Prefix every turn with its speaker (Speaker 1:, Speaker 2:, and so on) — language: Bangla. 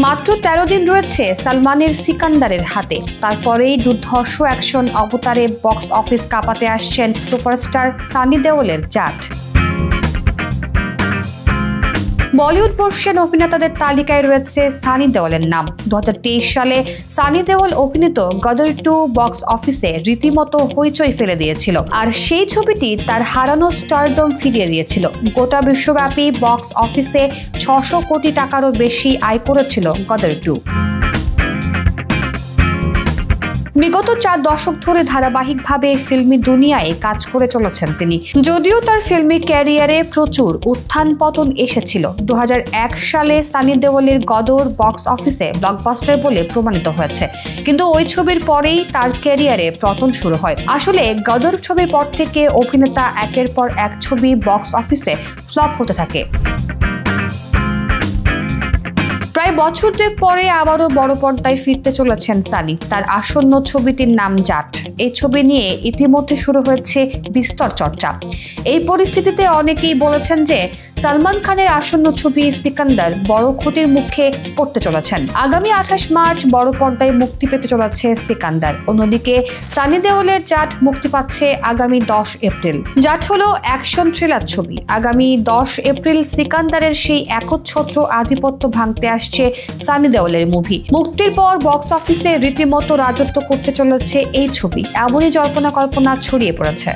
Speaker 1: মাত্র ১৩ দিন রয়েছে সালমানের সিকান্দারের হাতে, তারপরেই দুর্ধর্ষ অ্যাকশন অবতারে বক্স অফিস কাঁপাতে আসছেন সুপারস্টার সানি দেওলের জাট। বলিউড বর্ষীয়ান অভিনেতাদের তালিকায় রয়েছে সানি দেওলের নাম। ২০২৩ সালে সানি দেওল অভিনীত গদর ২ বক্স অফিসে রীতিমতো হইচই ফেলে দিয়েছিল, আর সেই ছবিটি তার হারানো স্টারডম ফিরিয়ে দিয়েছিল। গোটা বিশ্বব্যাপী বক্স অফিসে ৬০০ কোটি টাকারও বেশি আয় করেছিল গদর ২। বিগত ৪ দশক ধরে ধারাবাহিকভাবে ফিল্মি দুনিয়ায় কাজ করে চলেছেন তিনি। যদিও তার ফিল্মি ক্যারিয়ারে প্রচুর উত্থান পতন এসেছিল, ২০০১ সালে সানি দেওলের গদর বক্স অফিসে ব্লকবাস্টার বলে প্রমাণিত হয়েছে, কিন্তু ওই ছবির পরেই তার ক্যারিয়ারে পতন শুরু হয়। আসলে গদর ছবির পর থেকে অভিনেতা একের পর এক ছবি বক্স অফিসে ফ্লপ হতে থাকে। প্রায় বছর ২ পরে আবারও বড় পর্দায় ফিরতে চলেছেন সানি। তার আসন্ন ছবিটির নাম জাট। এই ছবি নিয়ে ইতিমধ্যে শুরু হয়েছে বিস্তর চর্চা। এই পরিস্থিতিতে অনেকেই বলেছেন যে সালমান খানের আসন্ন ছবি সিকান্দার বড় ক্ষতির মুখে পড়তে চলেছেন। আগামী ২৮ মার্চ বড় পর্দায় মুক্তি পেতে চলেছে সিকান্দার। অন্যদিকে সানি দেওলের জাট মুক্তি পাচ্ছে আগামী ১০ এপ্রিল। জাট হলো অ্যাকশন থ্রিলার ছবি। আগামী ১০ এপ্রিল সিকান্দারের সেই একচ্ছত্র আধিপত্য ভাঙতে আসছে সানি দেওলের মুভি। মুক্তির পর বক্স অফিসে রীতিমতো রাজত্ব করতে চলেছে এই ছবি, এমনই জল্পনা কল্পনা ছড়িয়ে পড়েছে।